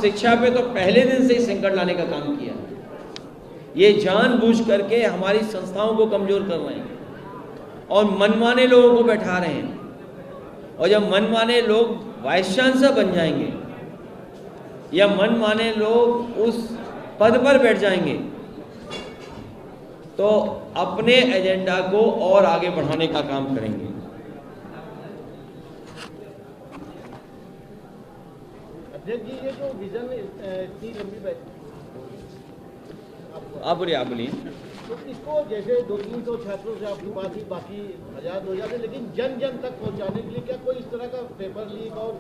शिक्षा पे तो पहले दिन से ही संकट लाने का काम किया। ये जानबूझ करके हमारी संस्थाओं को कमजोर कर रहे हैं और मनमाने लोगों को बैठा रहे हैं। और जब मनमाने लोग वाइस चांसलर बन जाएंगे या मनमाने लोग उस पद पर बैठ जाएंगे तो अपने एजेंडा को और आगे बढ़ाने का काम करेंगे। अध्यक्ष जी, ये जो विजन इतनी लंबी आप बोलिए। तो इसको जैसे 200-300 छात्रों से आपकी बात ही, बाकी 1000-2000 है, लेकिन जन जन तक पहुंचाने के लिए क्या कोई इस तरह का पेपर लीक और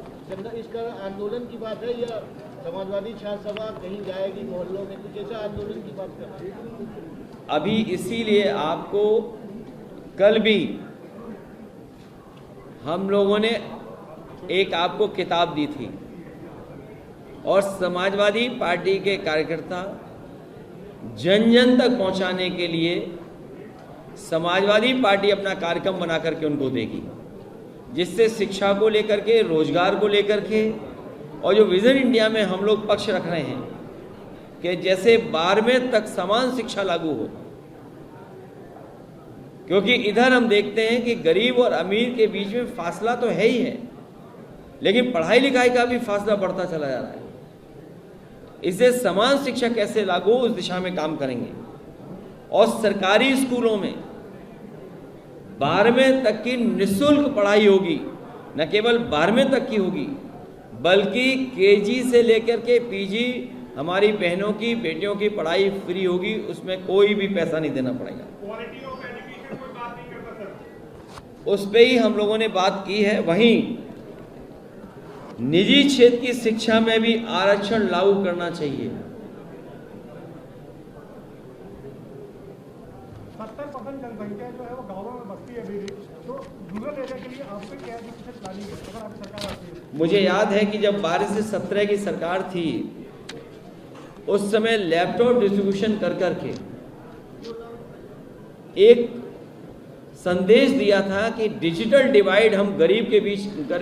इसका आंदोलन की बात है, या समाजवादी छात्र सभा कहीं जाएगी मोहल्लों में, कुछ ऐसा आंदोलन की बात कर रहे हैं? अभी इसीलिए आपको कल भी हम लोगों ने एक आपको किताब दी थी और समाजवादी पार्टी के कार्यकर्ता जन जन तक पहुंचाने के लिए समाजवादी पार्टी अपना कार्यक्रम बना करके उनको देगी, जिससे शिक्षा को लेकर के, रोजगार को लेकर के, और जो विजन इंडिया में हम लोग पक्ष रख रहे हैं कि जैसे 12वें तक समान शिक्षा लागू हो। क्योंकि इधर हम देखते हैं कि गरीब और अमीर के बीच में फासला तो है ही है, लेकिन पढ़ाई लिखाई का भी फासला बढ़ता चला जा रहा है। इससे समान शिक्षा कैसे लागू हो, उस दिशा में काम करेंगे। और सरकारी स्कूलों में 12वें तक की निःशुल्क पढ़ाई होगी। न केवल 12वें तक की होगी, बल्कि केजी से लेकर के पीजी हमारी बहनों की, बेटियों की पढ़ाई फ्री होगी। उसमें कोई भी पैसा नहीं देना पड़ेगा। क्वालिटी ऑफ एजुकेशन कोई बात नहीं करता सर, उस पे ही हम लोगों ने बात की है। वहीं निजी क्षेत्र की शिक्षा में भी आरक्षण लागू करना चाहिए। 70% जनसंख्या जो है वो गाँवों में बसती है अभी भी, तो रूरल एरिया के लिए आपसे क्या प्लानिंग है अगर आपकी सरकार आती है? मुझे याद है कि जब 12 से 17 की सरकार थी, उस समय लैपटॉप डिस्ट्रीब्यूशन कर करके एक संदेश दिया था कि डिजिटल डिवाइड हम गरीब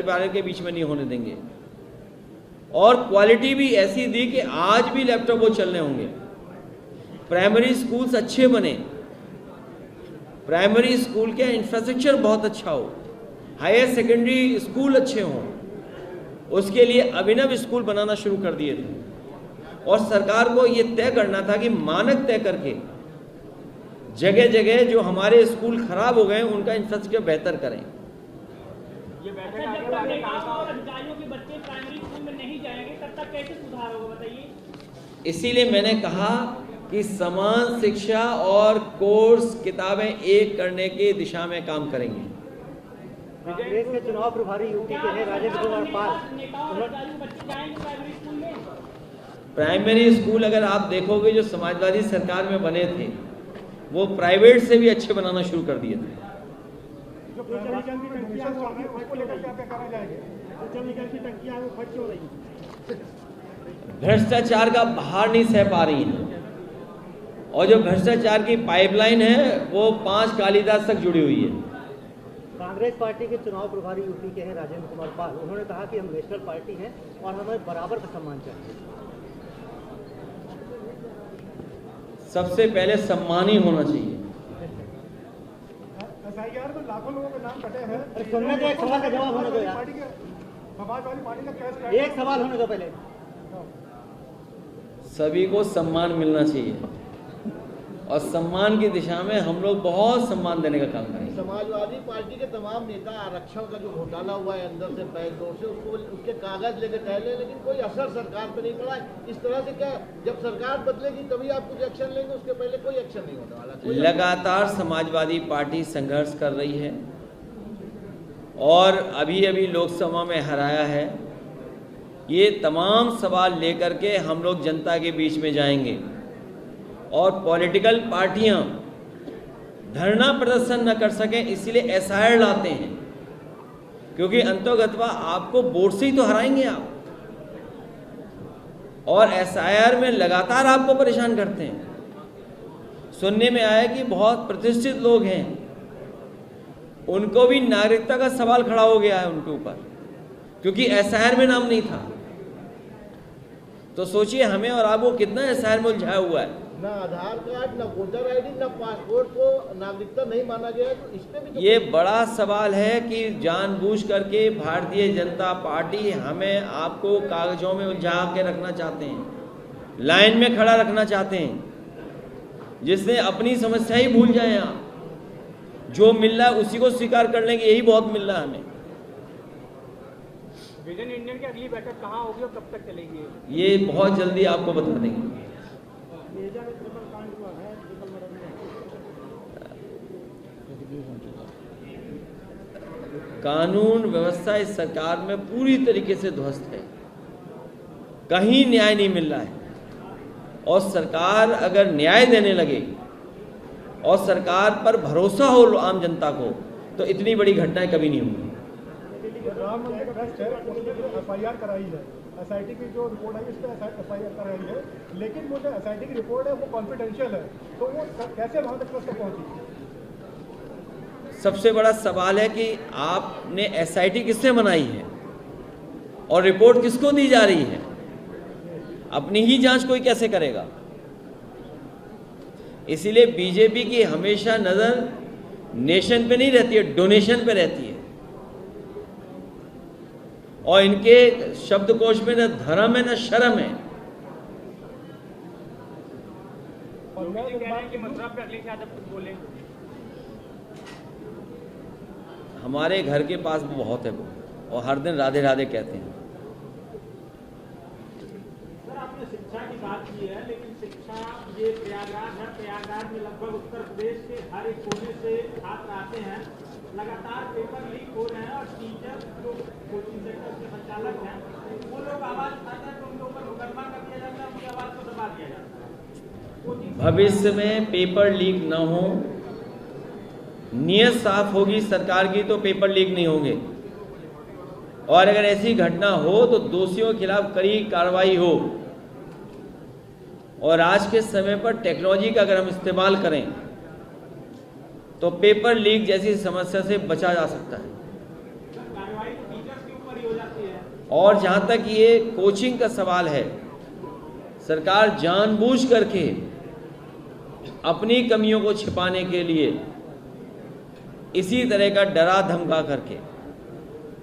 वाले के बीच में नहीं होने देंगे। और क्वालिटी भी ऐसी दी कि आज भी लैपटॉप वो चलने होंगे। प्राइमरी स्कूल्स अच्छे बने, प्राइमरी स्कूल के इंफ्रास्ट्रक्चर बहुत अच्छा हो, हायर सेकेंडरी स्कूल अच्छे हों, उसके लिए अभिनव स्कूल बनाना शुरू कर दिए थे। और सरकार को ये तय करना था कि मानक तय करके जगह जगह जो हमारे स्कूल खराब हो गए उनका इंफ्रास्ट्रक्चर बेहतर करें। ये अधिकारियों के बच्चे प्राइमरी स्कूल में नहीं जाएंगे तब तक कैसे सुधार होगा बताइए? इसीलिए मैंने कहा कि समान शिक्षा और कोर्स किताबें एक करने की दिशा में काम करेंगे। कांग्रेस के चुनाव प्रभारी यूपी के हैं राजेंद्र कुमार पाल। प्राइमरी स्कूल अगर आप देखोगे जो समाजवादी सरकार में बने थे, वो प्राइवेट से भी अच्छे बनाना शुरू कर दिए थे। जो पेट्रोल डीजल की टंकियां वो आगे उसको लेकर क्या क्या करा जाएगा? पेट्रोल डीजल की टंकियां वो फट क्यों रही? भ्रष्टाचार का बाहर नहीं सह पा रही है, और जो भ्रष्टाचार की पाइपलाइन है वो 5 कालिदास तक जुड़ी हुई है। कांग्रेस पार्टी के चुनाव प्रभारी यूपी के हैं राजेंद्र कुमार पाल। उन्होंने कहा कि हम नेशनल पार्टी हैं और हमें बराबर का सम्मान चाहिए। सबसे पहले सम्मान ही होना चाहिए। एसआईआर में लाखों लोगों के नाम कटे हैं। सुनने दो, एक सवाल का जवाब होने दो यार। समाजवादी पार्टी का कैश एक सवाल होने दो पहले। सभी को सम्मान मिलना चाहिए और सम्मान की दिशा में हम लोग बहुत सम्मान देने का काम करेंगे। समाजवादी पार्टी के तमाम नेता आरक्षण का जो घोटाला हुआ है अंदर से बैकडोर से, उसको उसके कागज लेके टहले, लेकिन कोई असर सरकार पे नहीं पड़ा। इस तरह से क्या जब सरकार बदलेगी तभी आप कुछ एक्शन लेंगे, उसके पहले कोई एक्शन नहीं होने वाला? लगातार समाजवादी पार्टी संघर्ष कर रही है और अभी अभी लोकसभा में हराया है। ये तमाम सवाल लेकर के हम लोग जनता के बीच में जाएंगे और पॉलिटिकल पार्टियां धरना प्रदर्शन न कर सकें इसलिए एसआईआर लाते हैं, क्योंकि अंतोगत्वा आपको वोट से ही तो हराएंगे आप, और एसआईआर में लगातार आपको परेशान करते हैं। सुनने में आया कि बहुत प्रतिष्ठित लोग हैं, उनको भी नागरिकता का सवाल खड़ा हो गया है उनके ऊपर, क्योंकि एसआईआर में नाम नहीं था। तो सोचिए हमें और आपको कितना एसआईआर में उलझाया हुआ है। ना आधार कार्ड, ना वोटर आईडी, ना पासपोर्ट को नागरिकता नहीं माना गया है, तो इसमें भी तो ये बड़ा सवाल है कि जानबूझ करके भारतीय जनता पार्टी हमें आपको कागजों में उलझा के रखना चाहते हैं, लाइन में खड़ा रखना चाहते हैं, जिससे अपनी समस्या ही भूल जाएं आप। जो मिल रहा है उसी को स्वीकार कर लेंगे, यही बहुत मिल रहा है हमें। विजन इंडियन की अगली बैठक कहाँ होगी और कब तक चलेगी? ये बहुत जल्दी आपको बता देंगे। कानून व्यवस्था इस सरकार में पूरी तरीके से ध्वस्त है, कहीं न्याय नहीं मिल रहा है। और सरकार अगर न्याय देने लगे और सरकार पर भरोसा हो आम जनता को, तो इतनी बड़ी घटनाएं कभी नहीं होंगी। राम मंदिर का बेस्ट है, उसने एफआईआर कराई है, एसआईटी की जो रिपोर्ट आई उस पर एफआईआर कराई है, लेकिन वो जो एसआईटी की रिपोर्ट है वो कॉन्फिडेंशियल है, तो वो कैसे वहाँ तक तक पहुँची? सबसे बड़ा सवाल है कि आपने एसआईटी किससे बनाई है और रिपोर्ट किसको दी जा रही है? अपनी ही जांच कोई कैसे करेगा? इसीलिए बीजेपी की हमेशा नजर नेशन पे नहीं रहती है, डोनेशन पे रहती है। और इनके शब्दकोश में न धर्म है न शर्म है। और मैं इस बात की मतलब अगली क़यादत बोले हमारे घर के पास भी बहुत है वो, और हर दिन राधे राधे कहते हैं। सर, आपने शिक्षा की बात की है, लेकिन शिक्षा ये प्रयागराज है, प्रयागराज में लगभग उत्तर प्रदेश के हर एक कोने से छात्र आते हैं, लगातार पेपर लीक हो रहे हैं और टीचर जो कोचिंग सेंटर के संचालक हैं वो लोग आवाज उठाते हैं तो उनके ऊपर मुकदमा कर दिया जाता है, उनकी आवाज को दबा दिया जाता है। भविष्य में पेपर लीक न हो, नीयत साफ होगी सरकार की तो पेपर लीक नहीं होंगे। और अगर ऐसी घटना हो तो दोषियों के खिलाफ कड़ी कार्रवाई हो। और आज के समय पर टेक्नोलॉजी का अगर हम इस्तेमाल करें तो पेपर लीक जैसी समस्या से बचा जा सकता है। कार्रवाई तो टीचर्स के ऊपर ही हो जाती है। और जहां तक ये कोचिंग का सवाल है, सरकार जानबूझ करके अपनी कमियों को छिपाने के लिए इसी तरह का डरा धमका करके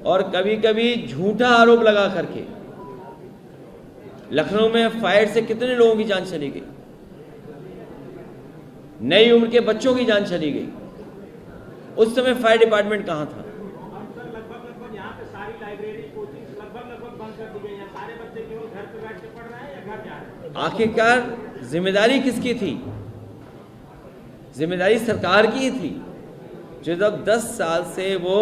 और कभी कभी झूठा आरोप लगा करके, लखनऊ में फायर से कितने लोगों की जान चली गई, नई उम्र के बच्चों की जान चली गई। उस समय फायर डिपार्टमेंट कहां था? लगभग यहाँ पे सारी लाइब्रेरी कोचिंग लगभग बंद कर दी गई है। सारे बच्चे केवल घर पे बैठ के पढ़ रहे हैं या घर जा रहे हैं? आखिरकार जिम्मेदारी किसकी थी? जिम्मेदारी सरकार की ही थी, जो जब 10 साल से वो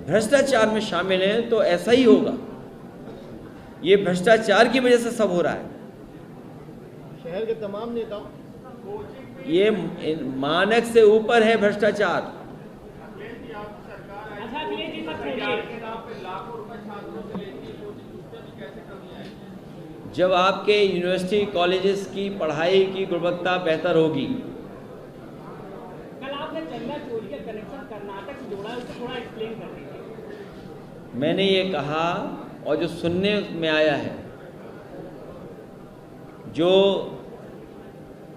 भ्रष्टाचार में शामिल हैं तो ऐसा ही होगा। ये भ्रष्टाचार की वजह से सब हो रहा है। शहर के तमाम नेताओं, ये मानक से ऊपर है भ्रष्टाचार। अच्छा, अखिलेश जी मत छोड़िए। जब आपके यूनिवर्सिटी कॉलेजेस की पढ़ाई की गुणवत्ता बेहतर होगी। कल आपने चंदा चोरी का कनेक्शन कर्नाटक से जोड़ा है, उसको थोड़ा एक्सप्लेन कर दीजिए। मैंने ये कहा, और जो सुनने में आया है, जो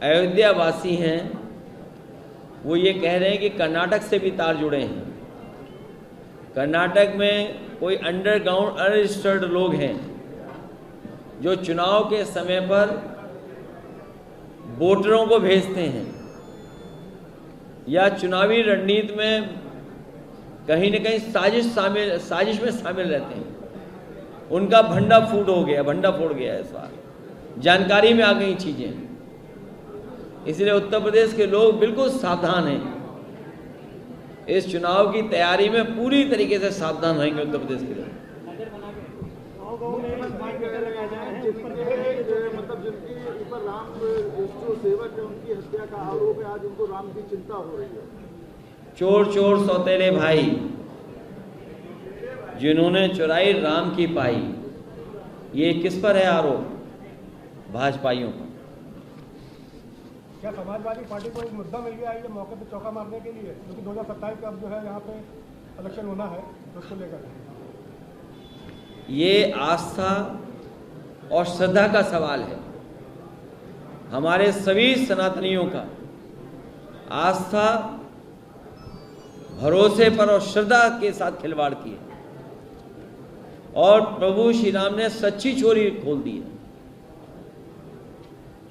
अयोध्या वासी हैं वो ये कह रहे हैं कि कर्नाटक से भी तार जुड़े हैं। कर्नाटक में कोई अंडरग्राउंड अनरजिस्टर्ड लोग हैं जो चुनाव के समय पर वोटरों को भेजते हैं या चुनावी रणनीति में कहीं न कहीं साजिश में शामिल रहते हैं। उनका भंडा फोड़ गया इस बार, जानकारी में आ गई चीजें। इसलिए उत्तर प्रदेश के लोग बिल्कुल सावधान हैं। इस चुनाव की तैयारी में पूरी तरीके से सावधान रहेंगे उत्तर प्रदेश के लोग। मतलब जिनके ऊपर राम जो सेवक है उनकी हत्या का आरोप है, आज उनको राम की चिंता हो रही है। चोर चोर सौतेले भाई, जिन्होंने चुराई राम की पाई, ये किस पर है आरोप? भाजपाइयों पर। क्या समाजवादी पार्टी को एक मुद्दा मिल गया है ये मौके पे चौका मारने के लिए, क्योंकि 2027 का अब जो है यहाँ पे इलेक्शन होना है, तो उसको लेकर ये आस्था और श्रद्धा का सवाल है। हमारे सभी सनातनियों का आस्था, भरोसे पर और श्रद्धा के साथ खिलवाड़ की है और प्रभु श्री राम ने सच्ची चोरी खोल दी है।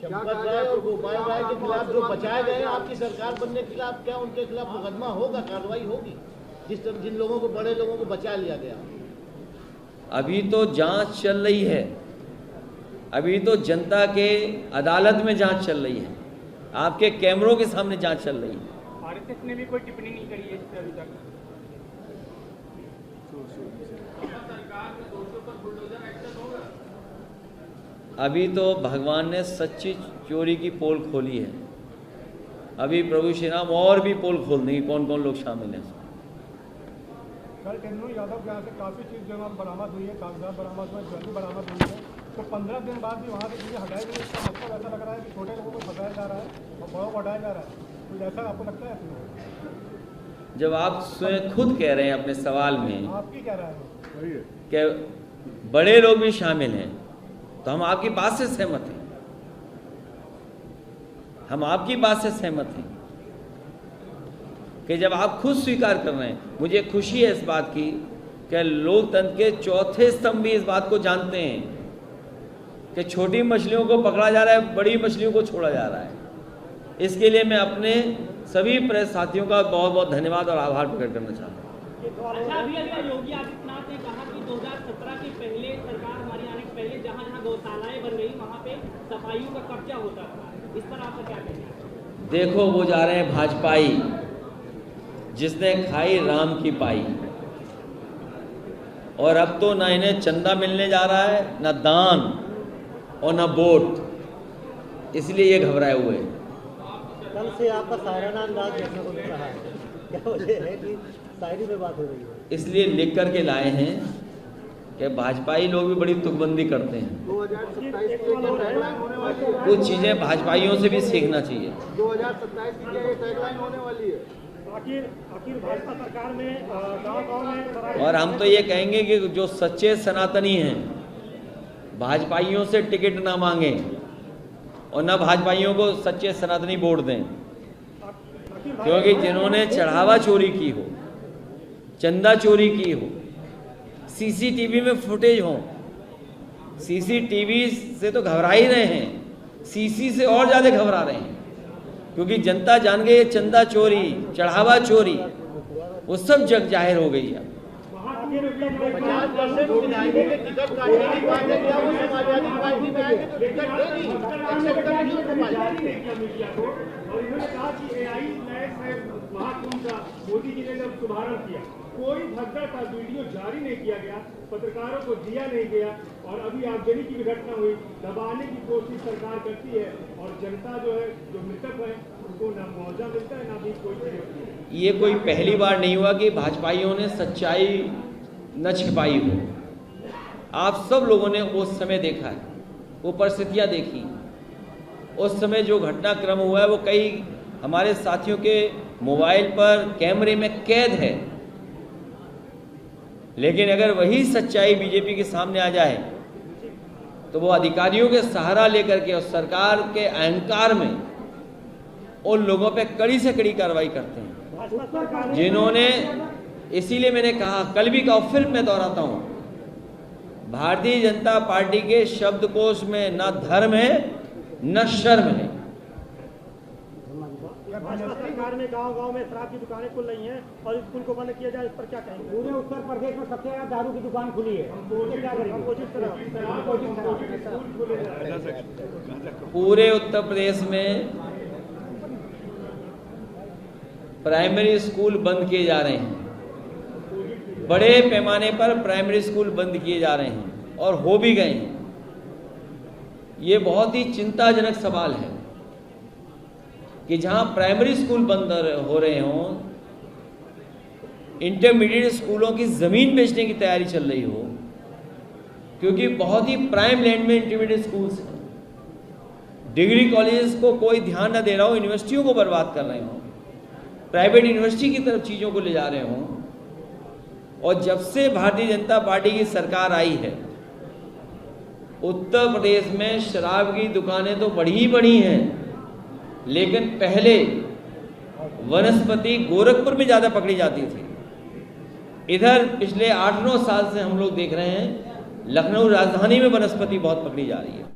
चंपत राय और गोपाल राय के खिलाफ जो बचाए गए हैं आपकी सरकार बनने के खिलाफ, क्या उनके खिलाफ मुकदमा होगा, कार्रवाई होगी? जिन लोगों को, बड़े लोगों को बचा लिया गया। अभी तो जांच चल रही है, अभी तो जनता के अदालत में जांच चल रही है, आपके कैमरों के सामने जांच चल रही है। आरएसएस ने भी कोई टिप्पणी नहीं करी है इस पर अभी तक। अभी तो भगवान ने सच्ची चोरी की पोल खोली है, अभी प्रभु श्री राम और भी पोल खोल देंगे कौन कौन लोग शामिल हैं। कल टेन्नू यादव के यहाँ से काफ़ी चीज़ जो बरामद हुई है, कागजात बरामद हुए, ज्वेलरी बरामद हुई है, तो 15 दिन बाद भी वहाँ से चीज़ें हटाई गई। इसका मतलब ऐसा लग रहा है कि छोटे लोगों को फंसाया जा रहा है और बड़ों को हटाया जा रहा है। कुछ ऐसा आपको लगता है? जब आप स्वयं खुद कह रहे हैं अपने सवाल में आपकी क्या राय है कि बड़े लोग भी शामिल हैं, तो हम आपकी बात से सहमत हैं, हम आपकी बात से सहमत हैं कि जब आप खुद स्वीकार कर रहे हैं। मुझे खुशी है इस बात की कि लोकतंत्र के चौथे स्तंभ भी इस बात को जानते हैं कि छोटी मछलियों को पकड़ा जा रहा है, बड़ी मछलियों को छोड़ा जा रहा है। इसके लिए मैं अपने सभी प्रेस साथियों का बहुत बहुत धन्यवाद और आभार प्रकट करना चाहता हूँ। अच्छा, अभी योगी आदित्यनाथ ने कहा कि 2017 के पहले, सरकार हमारी आने के पहले जहाँ जहाँ गौशालाएं बन गई वहाँ पे सफाइयों का कब्जा होता था, इस पर आपका क्या कहना है? देखो, वो जा रहे हैं भाजपाई, जिसने खाई राम की पाई, और अब तो ना इन्हें चंदा मिलने जा रहा है, ना दान और ना वोट, इसलिए ये घबराए हुए हैं। कल से आपका शायराना अंदाज देखने को मिल रहा है, क्या वजह है कि शायरी में बात हो रही है? इसलिए लिख करके लाए हैं कि भाजपाई लोग भी बड़ी तुकबंदी करते हैं। 2027 की टैगलाइन होने वाली है, कुछ चीज़ें भाजपाइयों से भी सीखना चाहिए। 2027 की क्या ये टैगलाइन होने वाली है? आखिर भाजपा सरकार में गाँव-गाँव में, और हम तो ये कहेंगे कि जो सच्चे सनातनी हैं भाजपाइयों से टिकट ना मांगें और ना भाजपाइयों को सच्चे सनातनी वोट दें, क्योंकि जिन्होंने चढ़ावा चोरी की हो, चंदा चोरी की हो, सीसीटीवी में फुटेज हो, सीसीटीवी से तो घबरा ही रहे हैं, सीसी से और ज़्यादा घबरा रहे हैं, क्योंकि जनता जान गई चंदा चोरी, चढ़ावा चोरी वो सब जग जाहिर हो गई है। 50% विधायकों के टिकट काटने की बात है, क्या वो समाजवादी पार्टी में आएंगे तो टिकट देगी? एक्सेप्टेबल नहीं हो पाएगी। और इन्होंने कहा कि एआई महाकुंभ का मोदी जी ने जब शुभारंभ किया, कोई भगदड़ का वीडियो जारी नहीं किया गया, पत्रकारों को दिया नहीं गया, और अभी आगजनी की भी घटना हुई, दबाने की कोशिश सरकार करती है और जनता जो है, जो मृतक है, उनको ना मुआवजा मिलता है ना भी कोई चीज होती है। ये कोई पहली बार नहीं हुआ कि भाजपाइयों ने सच्चाई न छिपाई हो। आप सब लोगों ने उस समय देखा है, वो परिस्थितियाँ देखी, उस समय जो घटनाक्रम हुआ है वो कई हमारे साथियों के मोबाइल पर कैमरे में कैद है। लेकिन अगर वही सच्चाई बीजेपी के सामने आ जाए तो वो अधिकारियों के सहारा लेकर के और सरकार के अहंकार में उन लोगों पे कड़ी से कड़ी कार्रवाई करते हैं जिन्होंने, इसीलिए मैंने कहा, कल भी कहा, फिर मैं दोहराता हूँ, भारतीय जनता पार्टी के शब्दकोश में न धर्म है न शर्म है। भाजपा सरकार में गांव-गांव में शराब की दुकानें खुल रही हैं और स्कूल को बंद किया जाए, इस पर क्या कहेंगे? पूरे उत्तर प्रदेश में सबसे ज्यादा दारू की दुकान खुली है, पूरे उत्तर प्रदेश में प्राइमरी स्कूल बंद किए जा रहे हैं, बड़े पैमाने पर प्राइमरी स्कूल बंद किए जा रहे हैं और हो भी गए हैं। ये बहुत ही चिंताजनक सवाल है कि जहां प्राइमरी स्कूल बंद हो रहे हों, इंटरमीडिएट स्कूलों की ज़मीन बेचने की तैयारी चल रही हो, क्योंकि बहुत ही प्राइम लैंड में इंटरमीडिएट स्कूल्स हैं, डिग्री कॉलेजेस को कोई ध्यान न दे रहा हो, यूनिवर्सिटियों को बर्बाद कर रहे हों, प्राइवेट यूनिवर्सिटी की तरफ चीज़ों को ले जा रहे हों। और जब से भारतीय जनता पार्टी की सरकार आई है उत्तर प्रदेश में शराब की दुकानें तो बढ़ी हैं, लेकिन पहले वनस्पति गोरखपुर में ज़्यादा पकड़ी जाती थी। इधर पिछले 8-9 साल से हम लोग देख रहे हैं लखनऊ राजधानी में वनस्पति बहुत पकड़ी जा रही है।